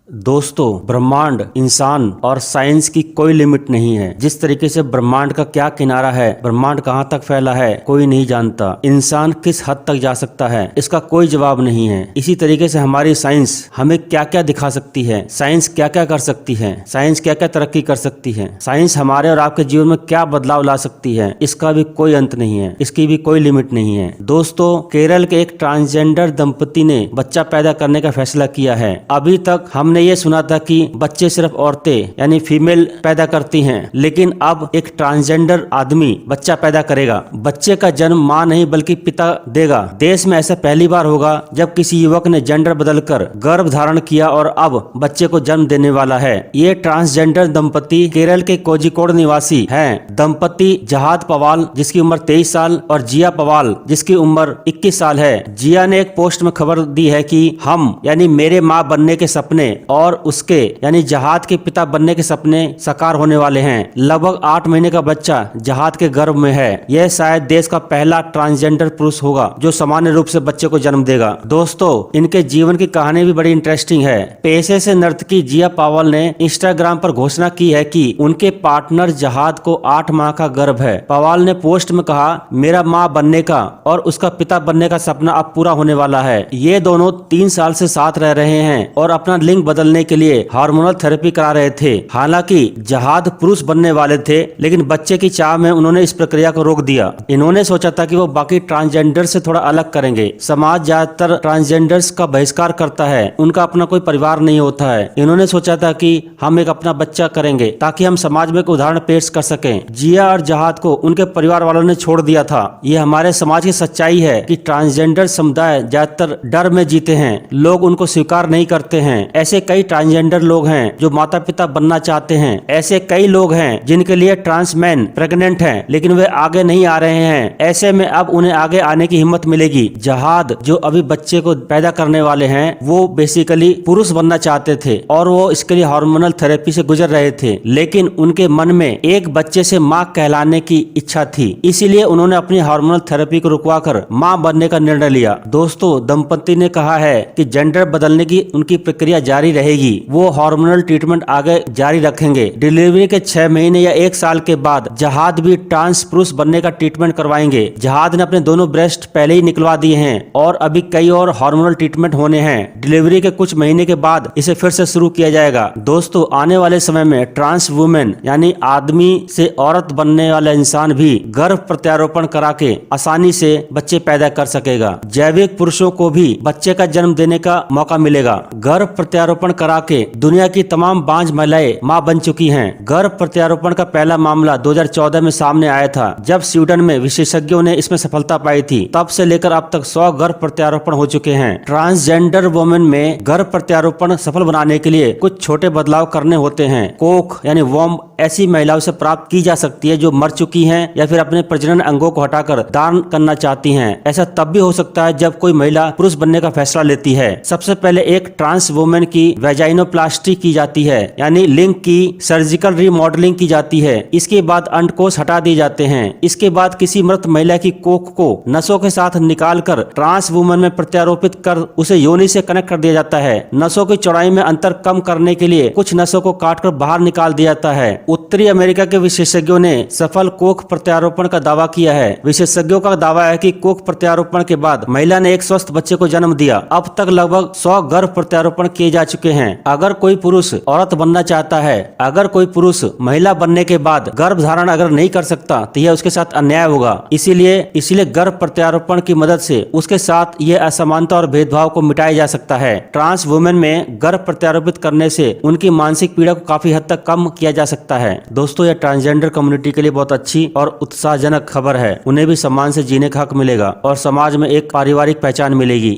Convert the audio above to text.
दोस्तों, ब्रह्मांड, इंसान और साइंस की कोई लिमिट नहीं है। जिस तरीके से ब्रह्मांड का क्या किनारा है, ब्रह्मांड कहाँ तक फैला है, कोई नहीं जानता। इंसान किस हद तक जा सकता है, इसका कोई जवाब नहीं है। इसी तरीके से हमारी साइंस हमें क्या क्या दिखा सकती है, साइंस क्या क्या कर सकती है, साइंस क्या क्या तरक्की कर सकती है, साइंस हमारे और आपके जीवन में क्या बदलाव ला सकती है, इसका भी कोई अंत नहीं है, इसकी भी कोई लिमिट नहीं है। दोस्तों, केरल के एक ट्रांसजेंडर दंपति ने बच्चा पैदा करने का फैसला किया है। अभी तक हमने ये सुना था कि बच्चे सिर्फ औरतें यानी फीमेल पैदा करती हैं, लेकिन अब एक ट्रांसजेंडर आदमी बच्चा पैदा करेगा। बच्चे का जन्म मां नहीं बल्कि पिता देगा। देश में ऐसा पहली बार होगा जब किसी युवक ने जेंडर बदलकर गर्भ धारण किया और अब बच्चे को जन्म देने वाला है। ये ट्रांसजेंडर दंपति केरल के कोझिकोड निवासी हैं। दंपति जहाद पवाल जिसकी उम्र 23 साल और जिया पवाल जिसकी उम्र 21 साल है। जिया ने एक पोस्ट में खबर दी है कि हम यानी मेरे माँ बनने के सपने और उसके यानी जहाद के पिता बनने के सपने साकार होने वाले हैं। लगभग 8 महीने का बच्चा जहाद के गर्भ में है। यह शायद देश का पहला ट्रांसजेंडर पुरुष होगा जो सामान्य रूप से बच्चे को जन्म देगा। दोस्तों, इनके जीवन की कहानी भी बड़ी इंटरेस्टिंग है। पेशे से नर्तकी जिया पावल ने इंस्टाग्राम पर घोषणा की है कि उनके पार्टनर जहाद को 8 माह का गर्भ है। पवाल ने पोस्ट में कहा, मेरा माँ बनने का और उसका पिता बनने का सपना अब पूरा होने वाला है। ये दोनों 3 साल से साथ रह रहे हैं और अपना लिंग बदलने के लिए हार्मोनल थेरेपी करा रहे थे। हालांकि जहाद पुरुष बनने वाले थे, लेकिन बच्चे की चाह में उन्होंने इस प्रक्रिया को रोक दिया। इन्होंने सोचा था कि वो बाकी ट्रांसजेंडर से थोड़ा अलग करेंगे। समाज ज्यादातर ट्रांसजेंडर्स का बहिष्कार करता है, उनका अपना कोई परिवार नहीं होता है। इन्होंने सोचा था कि हम एक अपना बच्चा करेंगे ताकि हम समाज में एक उदाहरण पेश कर सकें। जिया और जहाद को उनके परिवार वालों ने छोड़ दिया था। ये हमारे समाज की सच्चाई है कि ट्रांसजेंडर समुदाय ज्यादातर डर में जीते हैं। लोग उनको स्वीकार नहीं करते हैं। ऐसे कई ट्रांसजेंडर लोग हैं जो माता पिता बनना चाहते हैं। ऐसे कई लोग हैं जिनके लिए ट्रांस मैन प्रेग्नेंट हैं, लेकिन वे आगे नहीं आ रहे हैं। ऐसे में अब उन्हें आगे आने की हिम्मत मिलेगी। जहाद जो अभी बच्चे को पैदा करने वाले हैं, वो बेसिकली पुरुष बनना चाहते थे और वो इसके लिए हार्मोनल थेरेपी से गुजर रहे थे, लेकिन उनके मन में एक बच्चे से माँ कहलाने की इच्छा थी। इसीलिए उन्होंने अपनी हार्मोनल थेरेपी को रुकवाकर माँ बनने का निर्णय लिया। दोस्तों, दंपति ने कहा है कि जेंडर बदलने की उनकी प्रक्रिया जारी रहेगी। वो हार्मोनल ट्रीटमेंट आगे जारी रखेंगे। डिलीवरी के 6 महीने या 1 साल के बाद जहाद भी ट्रांस पुरुष बनने का ट्रीटमेंट करवाएंगे। जहाद ने अपने दोनों ब्रेस्ट पहले ही निकलवा दिए हैं और अभी कई और हार्मोनल ट्रीटमेंट होने हैं। डिलीवरी के कुछ महीने के बाद इसे फिर से शुरू किया जाएगा। दोस्तों, आने वाले समय में ट्रांस वुमेन यानी आदमी से औरत बनने वाला इंसान भी गर्भ प्रत्यारोपण करा के आसानी से बच्चे पैदा कर सकेगा। जैविक पुरुषों को भी बच्चे का जन्म देने का मौका मिलेगा। गर्भ प्रत्यारोपण करा के दुनिया की तमाम बांझ महिलाएं मां बन चुकी हैं। गर्भ प्रत्यारोपण का पहला मामला 2014 में सामने आया था, जब स्वीडन में विशेषज्ञों ने इसमें सफलता पाई थी। तब से लेकर अब तक 100 गर्भ प्रत्यारोपण हो चुके हैं। ट्रांसजेंडर वुमेन में गर्भ प्रत्यारोपण सफल बनाने के लिए कुछ छोटे बदलाव करने होते हैं। कोख यानी वॉर्म ऐसी महिलाओं से प्राप्त की जा सकती है जो मर चुकी हैं या फिर अपने प्रजनन अंगों को हटाकर दान करना चाहती हैं। ऐसा तब भी हो सकता है जब कोई महिला पुरुष बनने का फैसला लेती है। सबसे पहले एक ट्रांस वुमेन की वेजाइनोप्लास्टी की जाती है, यानी लिंग की सर्जिकल रीमॉडलिंग की जाती है। इसके बाद अंडकोश हटा दिए जाते हैं। इसके बाद किसी मृत महिला की कोख को नसों के साथ निकालकर ट्रांस वुमेन में प्रत्यारोपित कर उसे योनि से कनेक्ट कर दिया जाता है। नसों की चौड़ाई में अंतर कम करने के लिए कुछ नसों को काटकर बाहर निकाल दिया जाता है। उत्तरी अमेरिका के विशेषज्ञों ने सफल कोख प्रत्यारोपण का दावा किया है। विशेषज्ञों का दावा है कि कोख प्रत्यारोपण के बाद महिला ने एक स्वस्थ बच्चे को जन्म दिया। अब तक लगभग 100 गर्भ प्रत्यारोपण किए जा चुके हैं। अगर कोई पुरुष औरत बनना चाहता है, अगर कोई पुरुष महिला बनने के बाद गर्भ धारण अगर नहीं कर सकता तो यह उसके साथ अन्याय होगा। इसीलिए गर्भ प्रत्यारोपण की मदद से उसके साथ ये असमानता और भेदभाव को मिटाया जा सकता है। ट्रांस वुमेन में गर्भ प्रत्यारोपित करने से उनकी मानसिक पीड़ा को काफी हद तक कम किया जा सकता है। दोस्तों, यह ट्रांसजेंडर कम्युनिटी के लिए बहुत अच्छी और उत्साहजनक खबर है। उन्हें भी सम्मान से जीने का हक मिलेगा और समाज में एक पारिवारिक पहचान मिलेगी।